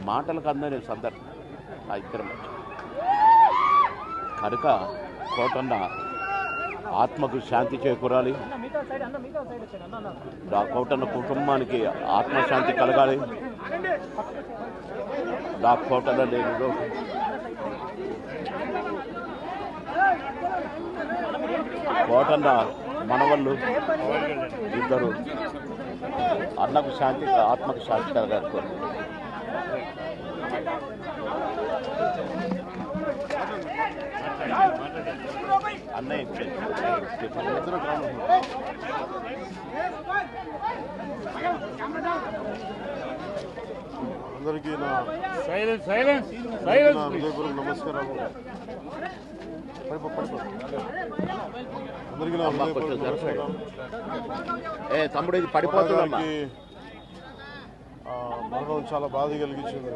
మాటలకు అందని సందర్భం ఆ ఇద్దరు కనుక కోటన్న ఆత్మకు శాంతి చేకూరాలి, ఆ కోటన్న కుటుంబానికి ఆత్మశాంతి కలగాలి. ఆ కోటన్న నేను కోటన్న మనవళ్ళు ఇద్దరు అన్నకు శాంతి ఆత్మకు శాంతి కలగాలి. అందరికీ నా హృదయపూర్వక నమస్కారాలు. అందరికీ నా హృదయపూర్వక నమస్కారాలు. తమ్ముడు ఇది పడిపోతుంది. మరణం చాలా బాధ కలిగించింది.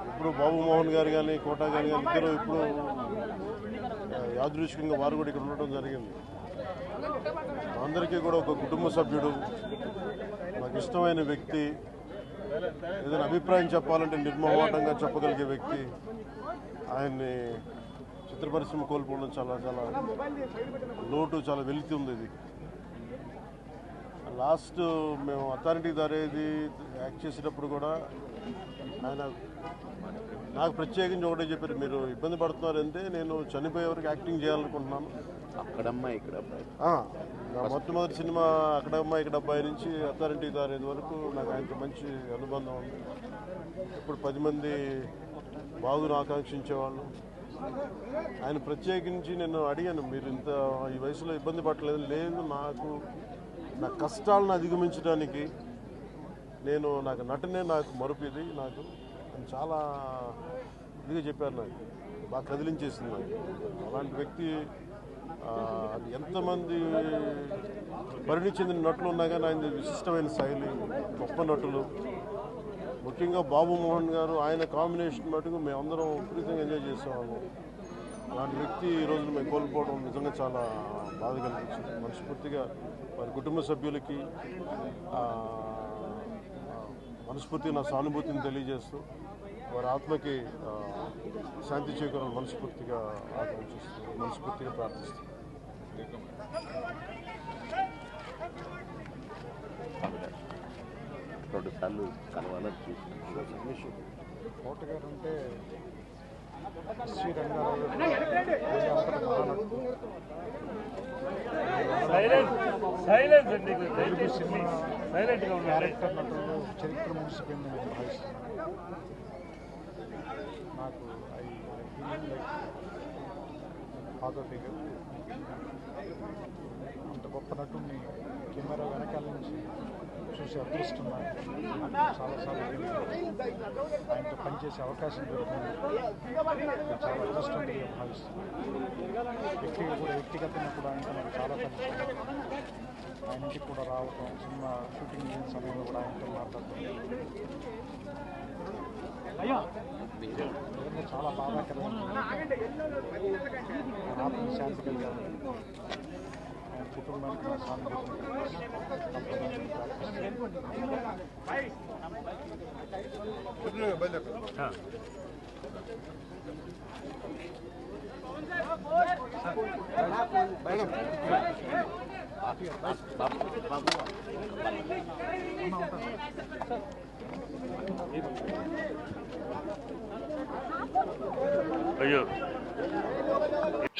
ఇప్పుడు బాబు మోహన్ గారు కానీ కోటా గారు కానీ ఇద్దరు ఇప్పుడు యాదృచ్ఛికంగా వారు కూడా ఇక్కడ ఉండటం జరిగింది. అందరికీ కూడా ఒక కుటుంబ సభ్యుడు, నాకు ఇష్టమైన వ్యక్తి, ఏదైనా అభిప్రాయం చెప్పాలంటే నిర్మోహమాటంగా చెప్పగలిగే వ్యక్తి. ఆయన్ని చిత్ర పరిశ్రమ కోల్పోవడం చాలా చాలా లోటు, చాలా వెలితి ఉంది. ఇది లాస్ట్ మేము అథారిటీ దారేది యాక్ట్ చేసేటప్పుడు కూడా ఆయన నాకు ప్రత్యేకించి ఒకటే చెప్పారు, మీరు ఇబ్బంది పడుతున్నారంటే నేను చనిపోయే వరకు యాక్టింగ్ చేయాలనుకుంటున్నాను. అక్కడమ్మా ఇక్కడ మొట్టమొదటి సినిమా అక్కడమ్మా ఇక్కడ అబ్బాయి నుంచి అథారిటీ దారేది వరకు నాకు ఆయనతో మంచి అనుబంధం ఉంది. ఇప్పుడు 10 మంది బాగును ఆకాంక్షించేవాళ్ళు. ఆయన ప్రత్యేకించి నేను అడిగాను, మీరు ఇంత ఈ వయసులో ఇబ్బంది పడలేదు. లేదు, నా కష్టాలను అధిగమించడానికి నాకు నటనే నాకు మరుపుది, నాకు చాలా ఇదిగా చెప్పారు. నాకు బాగా కదిలించేసింది. నాకు అలాంటి వ్యక్తి ఎంతమంది పరిణి చెందిన నటులు ఉన్నా కానీ ఆయన విశిష్టమైన శైలి, గొప్ప నటులు. ముఖ్యంగా బాబు మోహన్ గారు, ఆయన కాంబినేషన్ మటుకు మేమందరం విపరీతంగా ఎంజాయ్ చేసేవాళ్ళం. అలాంటి వ్యక్తి ఈ రోజున మేము కోల్పోవడం నిజంగా చాలా బాధ కలిగించింది. మనస్ఫూర్తిగా వారి కుటుంబ సభ్యులకి మనస్ఫూర్తిగా నా సానుభూతిని తెలియజేస్తూ వారి ఆత్మకి శాంతి చేకూరాలని మనస్ఫూర్తిగా ఆకాంక్షిస్తూ, మనస్ఫూర్తిగా ప్రార్థిస్తూ. రెండుసార్లు కలవాలని చూసి కోటగారు అంటే శ్రీరంగారావు క్యారెక్టర్ నటులు చరిత్ర ముగిసిపోయింది నేను భావిస్తున్నాను. నాకు ఫాదర్ ఫిగర్. అంత గొప్ప నటుడిని కెమెరా వెనకాల నుంచి చూసే అదృష్టం చాలాసార్లు ఆయనతో పనిచేసే అవకాశం దొరికింది. చాలా అదృష్టంగా భావిస్తున్నాను. వ్యక్తిగతంగా కూడా ఆయనతో నాకు చాలా పనిచేయాలి. ఆయన ఇంటికి కూడా రావటం, సినిమా షూటింగ్ చేసిన సమయంలో కూడా ఆయనతో మాట్లాడటం చాలా బాధాకరమైన ఆత్మశాంతి కలిగాను. ఆయన కుటుంబానికి నా సానుభూతి.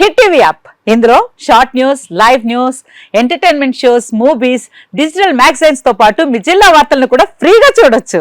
హిట్ టీవీ యాప్, ఇందులో short news, live news, entertainment shows, movies, digital magazines తో పాటు మీ జిల్లా వార్తలను కూడా ఫ్రీగా చూడొచ్చు.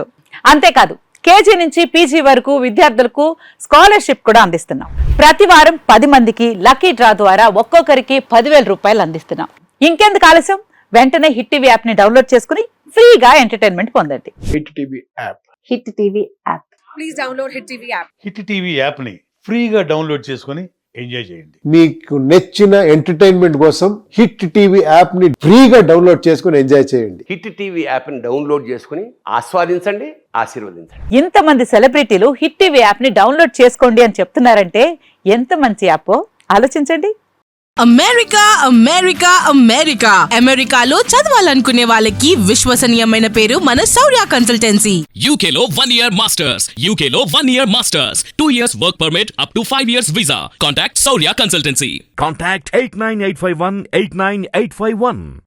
అంతేకాదు కేజీ నుంచి పీజీ వరకు విద్యార్థులకు స్కాలర్షిప్ కూడా అందిస్తున్నాం. ప్రతి వారం 10 మందికి లక్కీ డ్రా ద్వారా ఒక్కొక్కరికి 10,000 రూపాయలు అందిస్తున్నాం. ఇంకెందుకు ఆలస్యం, వెంటనే హిట్ టీవీ యాప్ ని డౌన్లోడ్ చేసుకుని ఫ్రీగా ఎంటర్టైన్మెంట్ పొందండి. Hit TV app. Hit TV app. Please download hit TV app. Hit TV app ని ఫ్రీగా డౌన్లోడ్ చేసుకుని ఎంజాయ్ చేయండి. మీకు నచ్చిన ఎంటర్టైన్మెంట్ కోసం హిట్ టీవీ యాప్ ని ఫ్రీగా డౌన్లోడ్ చేసుకుని ఎంజాయ్ చేయండి. హిట్ టీవీ యాప్ ని డౌన్లోడ్ చేసుకుని ఆస్వాదించండి, ఆశీర్వదించండి. ఇంతమంది సెలబ్రిటీలు హిట్ టీవీ యాప్ ని డౌన్లోడ్ చేసుకోండి అని చెప్తున్నారంటే ఎంత మంచి యాప్ ఆలోచించండి. అమెరికా అమెరికా అమెరికా అమెరికాలో చదవాలనుకునే వాళ్ళకి విశ్వసనీయమైన పేరు మన శౌర్య కన్సల్టెన్సీ. UK లో 1 year masters. UK లో 1 year masters. 2 years work permit up to 5 years visa. Contact Saurya Consultancy. Contact 89851 89851.